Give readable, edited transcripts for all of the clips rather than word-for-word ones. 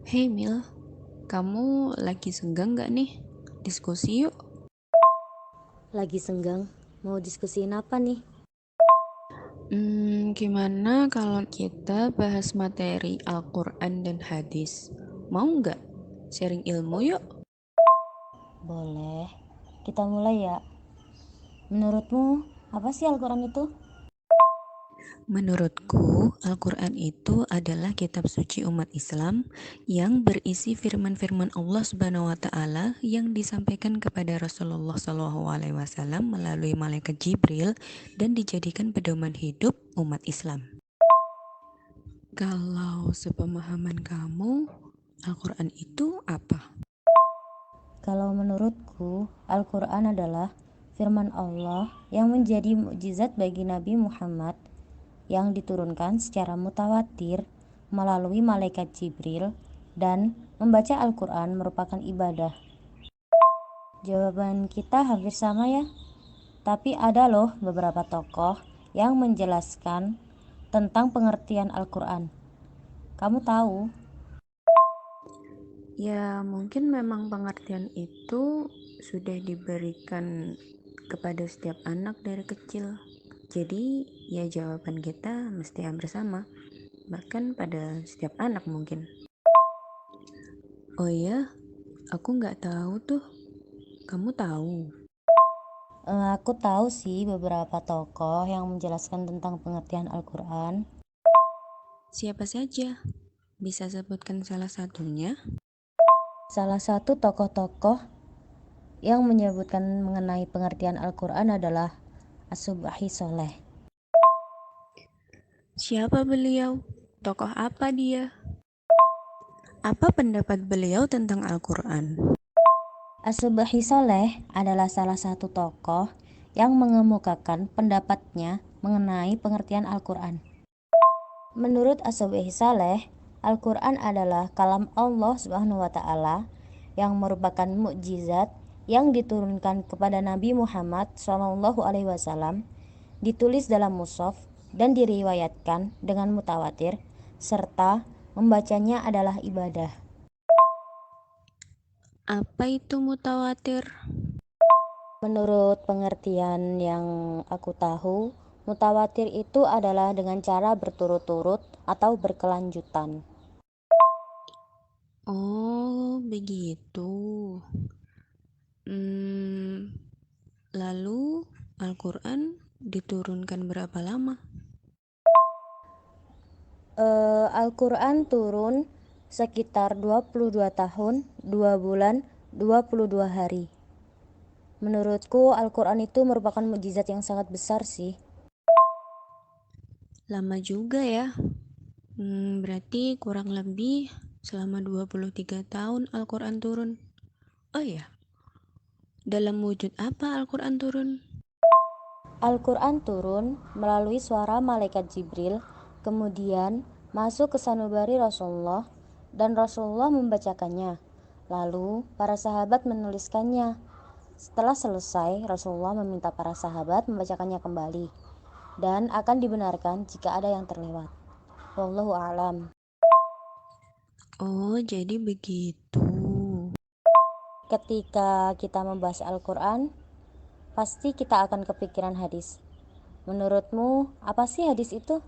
Hey Mil, kamu lagi senggang gak nih? Diskusi yuk. Lagi senggang, mau diskusiin apa nih? Gimana kalau kita bahas materi Al-Quran dan hadis? Mau nggak? Sharing ilmu yuk. Boleh, kita mulai ya. Menurutmu, apa sih Al-Quran itu? Menurutku, Al-Quran itu adalah kitab suci umat Islam yang berisi firman-firman Allah Subhanahu wa Ta'ala yang disampaikan kepada Rasulullah SAW melalui malaikat Jibril dan dijadikan pedoman hidup umat Islam. Kalau sepemahaman kamu, Al-Quran itu apa? Kalau menurutku, Al-Quran adalah firman Allah yang menjadi mukjizat bagi Nabi Muhammad yang diturunkan secara mutawatir melalui malaikat Jibril, dan membaca Al-Quran merupakan ibadah. Jawaban kita hampir sama ya, tapi ada loh beberapa tokoh yang menjelaskan tentang pengertian Al-Quran. Kamu tahu? Ya, mungkin memang pengertian itu sudah diberikan kepada setiap anak dari kecil. Jadi, ya jawaban kita mesti hampir sama, bahkan pada setiap anak mungkin. Oh iya, aku nggak tahu tuh. Kamu tahu? Aku tahu sih beberapa tokoh yang menjelaskan tentang pengertian Al-Quran. Siapa saja? Bisa sebutkan salah satunya? Salah satu tokoh-tokoh yang menyebutkan mengenai pengertian Al-Quran adalah As-Subbahi Soleh. Siapa beliau? Tokoh apa dia? Apa pendapat beliau tentang Al-Quran? As-Subbahi Soleh adalah salah satu tokoh yang mengemukakan pendapatnya mengenai pengertian Al-Quran. Menurut As-Subbahi Soleh, Al-Quran adalah kalam Allah Subhanahu wa Ta'ala yang merupakan mukjizat yang diturunkan kepada Nabi Muhammad SAW, ditulis dalam mushaf dan diriwayatkan dengan mutawatir, serta membacanya adalah ibadah. Apa itu mutawatir? Menurut pengertian yang aku tahu, mutawatir itu adalah dengan cara berturut-turut atau berkelanjutan. Oh, begitu. Hmm, Lalu Al-Quran diturunkan berapa lama? Al-Quran turun sekitar 22 tahun, 2 bulan, 22 hari. Menurutku Al-Quran itu merupakan mukjizat yang sangat besar sih. Lama juga ya. Berarti kurang lebih selama 23 tahun Al-Quran turun. Oh ya, dalam wujud apa Al-Quran turun? Al-Quran turun melalui suara malaikat Jibril, kemudian masuk ke sanubari Rasulullah, dan Rasulullah membacakannya. Lalu para sahabat menuliskannya. Setelah selesai, Rasulullah meminta para sahabat membacakannya kembali, dan akan dibenarkan jika ada yang terlewat. Wallahu a'lam. Oh, jadi begitu. Ketika kita membahas Al-Quran, pasti kita akan kepikiran hadis. Menurutmu, apa sih hadis itu?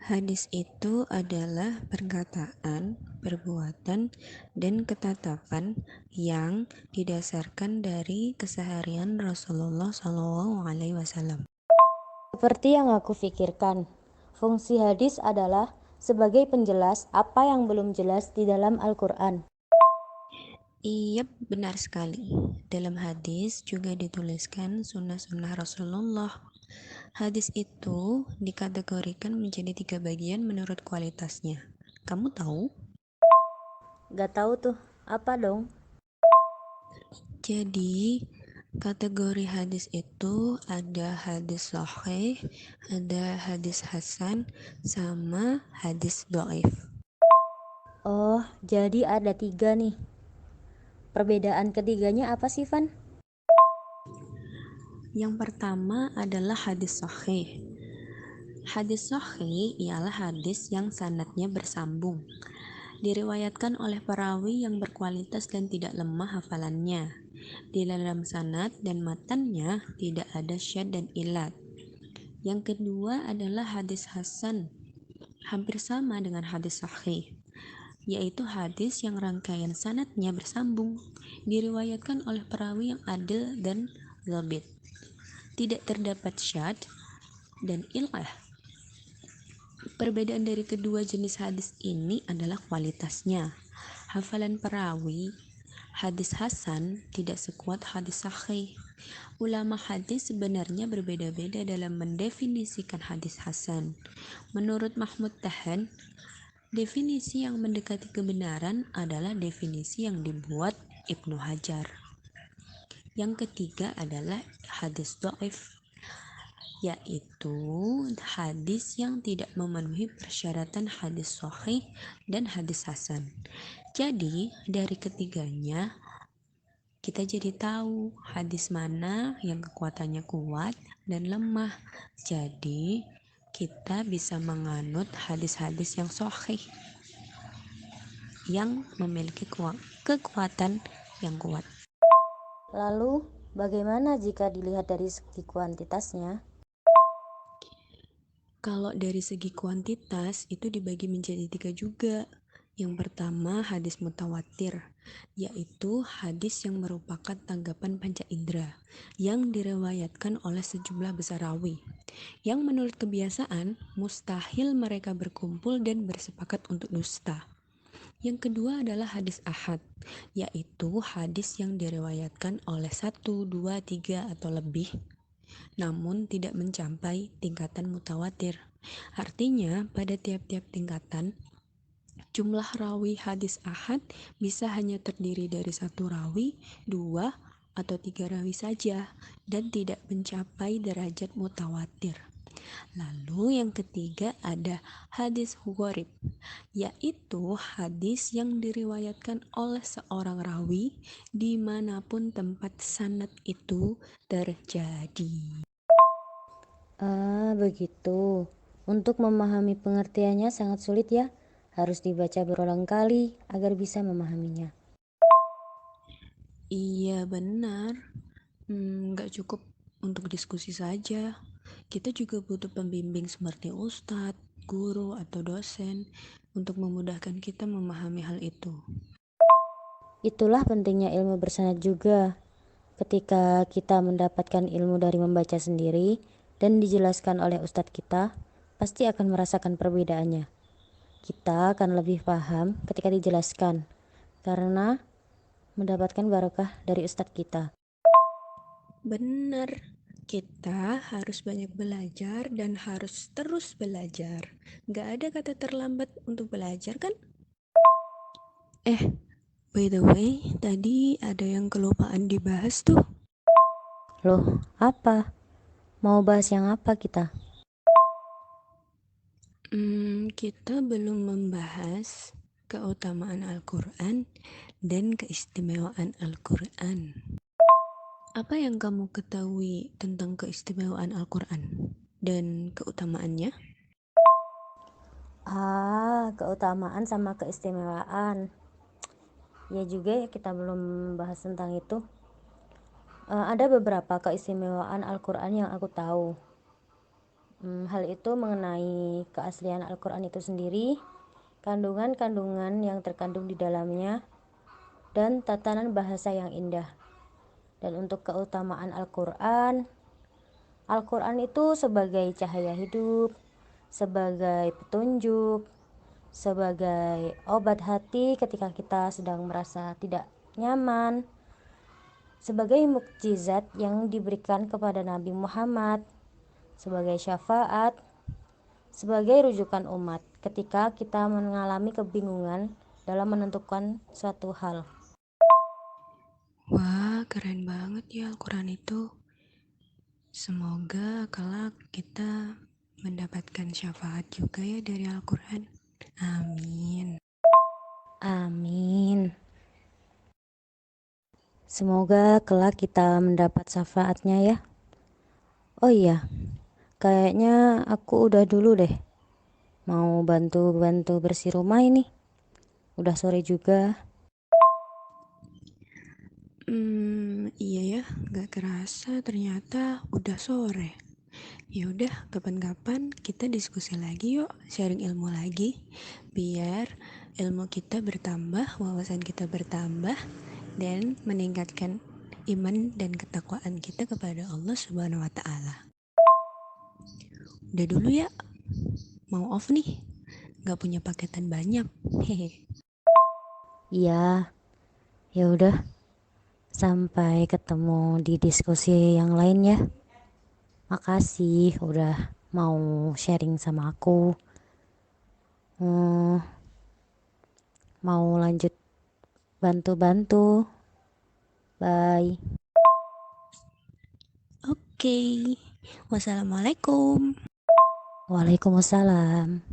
Hadis itu adalah perkataan, perbuatan, dan ketetapan yang didasarkan dari keseharian Rasulullah SAW. Seperti yang aku pikirkan, fungsi hadis adalah sebagai penjelas apa yang belum jelas di dalam Al-Quran. Iya, benar sekali. Dalam hadis juga dituliskan sunnah-sunnah Rasulullah. Hadis itu dikategorikan menjadi 3 bagian menurut kualitasnya. Kamu tahu? Gak tahu tuh, apa dong? Jadi, kategori hadis itu ada hadis sahih, ada hadis hasan, sama hadis dhaif. Oh, jadi ada 3 nih. Perbedaan ketiganya apa sih, Van? Yang pertama adalah hadis sahih. Hadis sahih ialah hadis yang sanadnya bersambung. Diriwayatkan oleh perawi yang berkualitas dan tidak lemah hafalannya. Di dalam sanad dan matannya tidak ada syad dan ilat. Yang kedua adalah hadis hasan, hampir sama dengan hadis sahih, yaitu hadis yang rangkaian sanadnya bersambung, diriwayatkan oleh perawi yang adil dan dhabit. Tidak terdapat syad dan ilah. Perbedaan dari kedua jenis hadis ini adalah kualitasnya. Hafalan perawi hadis hasan tidak sekuat hadis sahih. Ulama hadis sebenarnya berbeda-beda dalam mendefinisikan hadis hasan. Menurut Mahmud Tahan, definisi yang mendekati kebenaran adalah definisi yang dibuat Ibnu Hajar. Yang ketiga adalah hadis dhaif, yaitu hadis yang tidak memenuhi persyaratan hadis sahih dan hadis hasan. Jadi, dari ketiganya kita jadi tahu hadis mana yang kekuatannya kuat dan lemah. Jadi, kita bisa menganut hadis-hadis yang sahih yang memiliki kekuatan yang kuat. Lalu, bagaimana jika dilihat dari segi kuantitasnya? Kalau dari segi kuantitas itu dibagi menjadi 3 juga. Yang pertama hadis mutawatir, yaitu hadis yang merupakan tanggapan panca indera yang diriwayatkan oleh sejumlah besar rawi, yang menurut kebiasaan mustahil mereka berkumpul dan bersepakat untuk dusta. Yang kedua adalah hadis ahad, yaitu hadis yang diriwayatkan oleh 1, 2, 3 atau lebih, namun tidak mencapai tingkatan mutawatir. Artinya, pada tiap-tiap tingkatan, jumlah rawi hadis ahad bisa hanya terdiri dari 1 rawi, 2, atau 3 rawi saja, dan tidak mencapai derajat mutawatir. Lalu yang ketiga ada hadis gharib, yaitu hadis yang diriwayatkan oleh seorang rawi dimanapun tempat sanad itu terjadi. Begitu. Untuk memahami pengertiannya sangat sulit ya. Harus dibaca berulang kali agar bisa memahaminya. Iya benar, nggak cukup untuk diskusi saja. Kita juga butuh pembimbing seperti ustadz, guru, atau dosen untuk memudahkan kita memahami hal itu. Itulah pentingnya ilmu bersanad juga. Ketika kita mendapatkan ilmu dari membaca sendiri dan dijelaskan oleh ustadz kita, pasti akan merasakan perbedaannya. Kita akan lebih paham ketika dijelaskan, karena mendapatkan barokah dari ustadz kita. Benar, kita harus banyak belajar dan harus terus belajar. Nggak ada kata terlambat untuk belajar kan? By the way, tadi ada yang kelupaan dibahas tuh. Loh, apa? Mau bahas yang apa kita? Kita belum membahas keutamaan Al-Quran dan keistimewaan Al-Quran. Apa yang kamu ketahui tentang keistimewaan Al-Quran dan keutamaannya? Keutamaan sama keistimewaan. Ya juga ya, kita belum bahas tentang itu. Ada beberapa keistimewaan Al-Quran yang aku tahu. Hal itu mengenai keaslian Al-Quran itu sendiri, kandungan-kandungan yang terkandung di dalamnya, dan tatanan bahasa yang indah. Dan untuk keutamaan Al-Quran, Al-Quran itu sebagai cahaya hidup, sebagai petunjuk, sebagai obat hati ketika kita sedang merasa tidak nyaman, sebagai mukjizat yang diberikan kepada Nabi Muhammad, sebagai syafaat, sebagai rujukan umat ketika kita mengalami kebingungan dalam menentukan suatu hal. Wah, keren banget ya Al-Quran itu. Semoga kelak kita mendapatkan syafaat juga ya dari Al-Quran. Amin. Amin. Semoga kelak kita mendapat syafaatnya ya. Oh iya, kayaknya aku udah dulu deh. Mau bantu-bantu bersih rumah ini. Udah sore juga. Iya ya, gak kerasa ternyata udah sore. Ya udah, kapan-kapan kita diskusi lagi yuk, sharing ilmu lagi, biar ilmu kita bertambah, wawasan kita bertambah, dan meningkatkan iman dan ketakwaan kita kepada Allah Subhanahu wa Ta'ala. Udah dulu ya, mau off nih, gak punya paketan banyak. Hehe. Iya, ya udah. Sampai ketemu di diskusi yang lain ya. Makasih udah mau sharing sama aku. Hmm, mau lanjut bantu-bantu. Bye. Oke, wassalamualaikum. Waalaikumsalam.